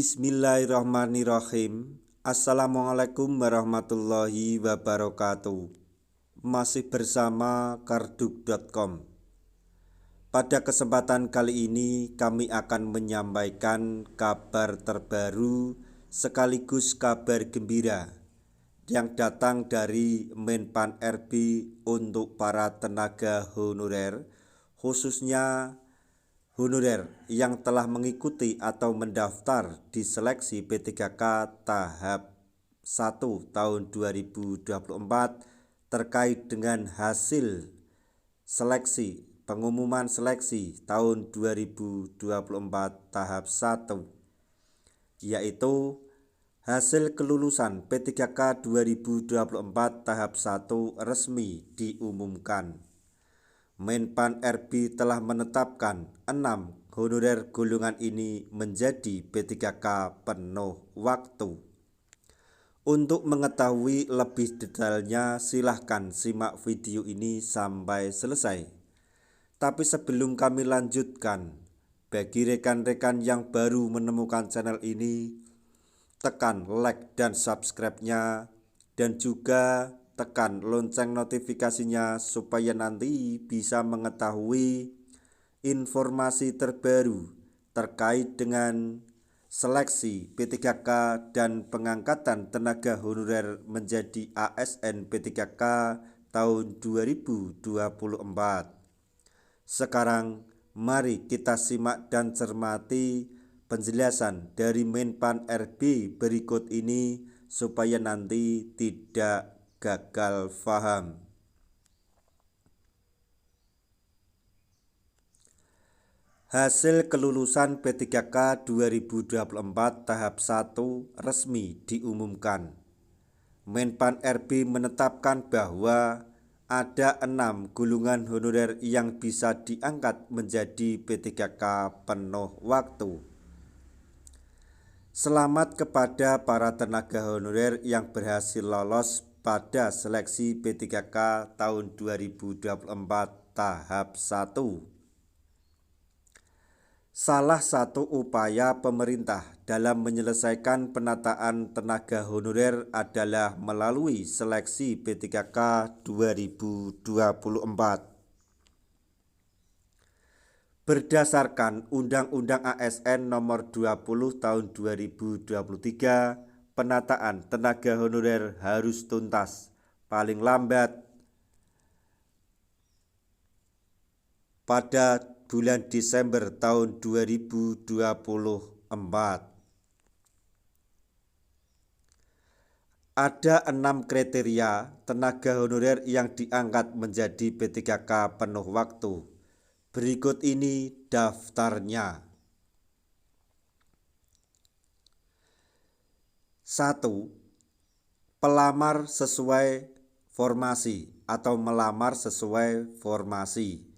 Bismillahirrahmanirrahim. Assalamualaikum warahmatullahi wabarakatuh. Masih bersama karduk.com. Pada kesempatan kali ini kami akan menyampaikan kabar terbaru sekaligus kabar gembira yang datang dari Menpan RB untuk para tenaga honorer, khususnya honorer yang telah mengikuti atau mendaftar di seleksi P3K tahap 1 tahun 2024 terkait dengan hasil seleksi pengumuman seleksi tahun 2024 tahap 1, yaitu hasil kelulusan P3K 2024 tahap 1 resmi diumumkan. Menpan RB telah menetapkan 6 honorer golongan ini menjadi P3K penuh waktu. Untuk mengetahui lebih detailnya silahkan simak video ini sampai selesai. Tapi sebelum kami lanjutkan, bagi rekan-rekan yang baru menemukan channel ini, tekan like dan subscribe-nya, dan juga tekan lonceng notifikasinya supaya nanti bisa mengetahui informasi terbaru terkait dengan seleksi P3K dan pengangkatan tenaga honorer menjadi ASN P3K tahun 2024. Sekarang mari kita simak dan cermati penjelasan dari Menpan RB berikut ini supaya nanti tidak gagal paham. Hasil kelulusan P3K 2024 tahap 1 resmi diumumkan. Menpan RB menetapkan bahwa ada 6 golongan honorer yang bisa diangkat menjadi P3K penuh waktu. Selamat kepada para tenaga honorer yang berhasil lolos pada seleksi P3K tahun 2024 tahap 1. Salah satu upaya pemerintah dalam menyelesaikan penataan tenaga honorer adalah melalui seleksi P3K 2024. Berdasarkan Undang-Undang ASN Nomor 20 Tahun 2023, penataan tenaga honorer harus tuntas paling lambat pada bulan Desember tahun 2024. Ada 6 kriteria tenaga honorer yang diangkat menjadi P3K penuh waktu. Berikut ini daftarnya. 1. Pelamar sesuai formasi atau melamar sesuai formasi.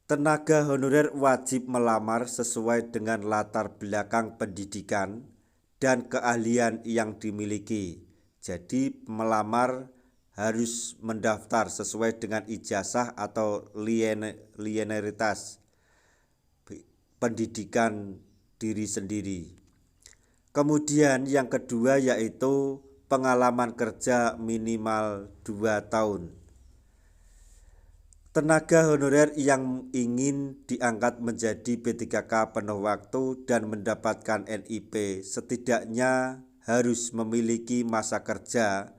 Tenaga honorer wajib melamar sesuai dengan latar belakang pendidikan dan keahlian yang dimiliki. Jadi melamar harus mendaftar sesuai dengan ijazah atau linearitas pendidikan diri sendiri. Kemudian yang kedua yaitu pengalaman kerja minimal 2 tahun. Tenaga honorer yang ingin diangkat menjadi P3K penuh waktu dan mendapatkan NIP setidaknya harus memiliki masa kerja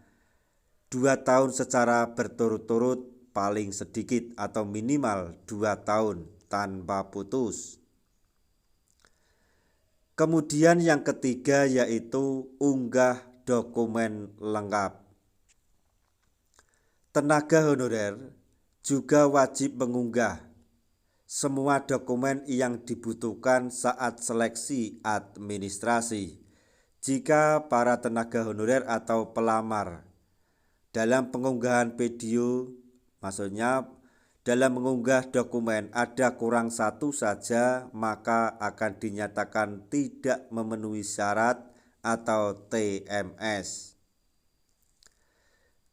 2 tahun secara berturut-turut paling sedikit atau minimal 2 tahun tanpa putus. Kemudian yang ketiga yaitu unggah dokumen lengkap. Tenaga honorer juga wajib mengunggah semua dokumen yang dibutuhkan saat seleksi administrasi. Jika para tenaga honorer atau pelamar dalam pengunggahan video, maksudnya dalam mengunggah dokumen ada kurang satu saja, maka akan dinyatakan tidak memenuhi syarat atau TMS.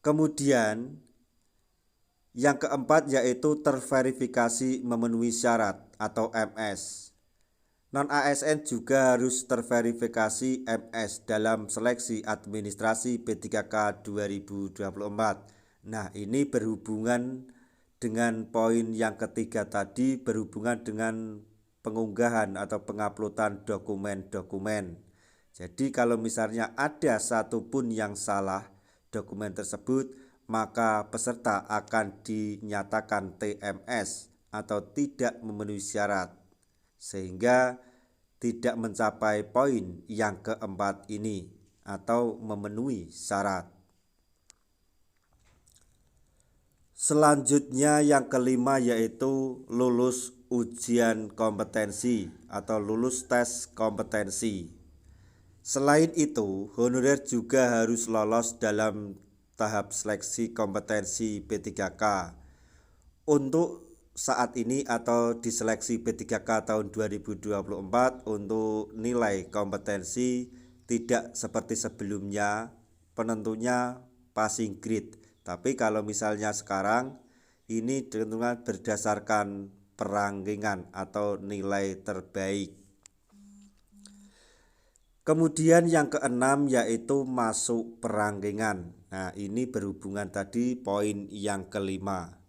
Kemudian yang keempat yaitu terverifikasi memenuhi syarat atau MS. Non-ASN juga harus terverifikasi MS dalam seleksi administrasi P3K 2024. Nah, ini berhubungan dengan poin yang ketiga tadi, berhubungan dengan pengunggahan atau penguploadan dokumen-dokumen. Jadi kalau misalnya ada satupun yang salah dokumen tersebut, maka peserta akan dinyatakan TMS atau tidak memenuhi syarat, sehingga tidak mencapai poin yang keempat ini atau memenuhi syarat. Selanjutnya yang kelima yaitu lulus ujian kompetensi atau lulus tes kompetensi. Selain itu, honorer juga harus lolos dalam tahap seleksi kompetensi P3K. Untuk saat ini atau di seleksi P3K tahun 2024 untuk nilai kompetensi tidak seperti sebelumnya, penentunya passing grade. Tapi kalau misalnya sekarang ini ditentukan berdasarkan perangkingan atau nilai terbaik. Kemudian yang keenam yaitu masuk perangkingan. Nah, ini berhubungan tadi poin yang kelima.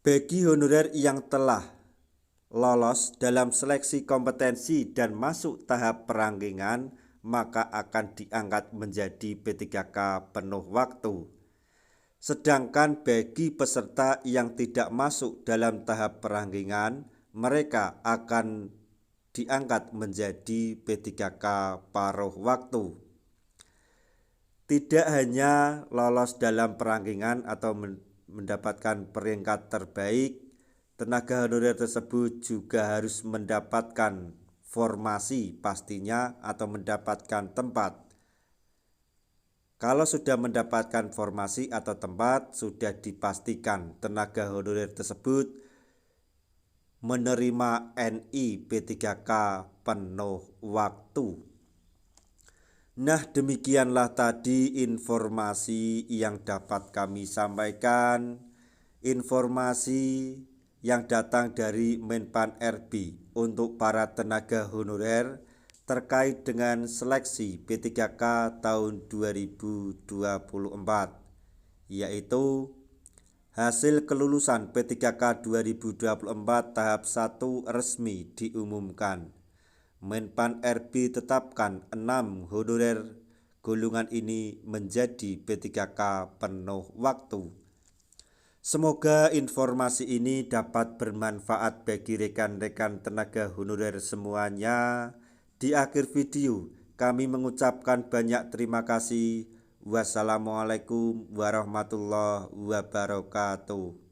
Bagi honorer yang telah lolos dalam seleksi kompetensi dan masuk tahap perangkingan, maka akan diangkat menjadi P3K penuh waktu. Sedangkan bagi peserta yang tidak masuk dalam tahap perangkingan, mereka akan diangkat menjadi P3K paruh waktu. Tidak hanya lolos dalam perangkingan atau mendapatkan peringkat terbaik, tenaga honorer tersebut juga harus mendapatkan formasi pastinya atau mendapatkan tempat. Kalau sudah mendapatkan formasi atau tempat, sudah dipastikan tenaga honorer tersebut menerima NI P3K penuh waktu. Nah, demikianlah tadi informasi yang dapat kami sampaikan, informasi yang datang dari Menpan RB untuk para tenaga honorer terkait dengan seleksi P3K tahun 2024, yaitu hasil kelulusan P3K 2024 tahap 1 resmi diumumkan. Menpan RB tetapkan 6 honorer golongan ini menjadi P3K penuh waktu. Semoga informasi ini dapat bermanfaat bagi rekan-rekan tenaga honorer semuanya. Di akhir video, kami mengucapkan banyak terima kasih. Wassalamualaikum warahmatullahi wabarakatuh.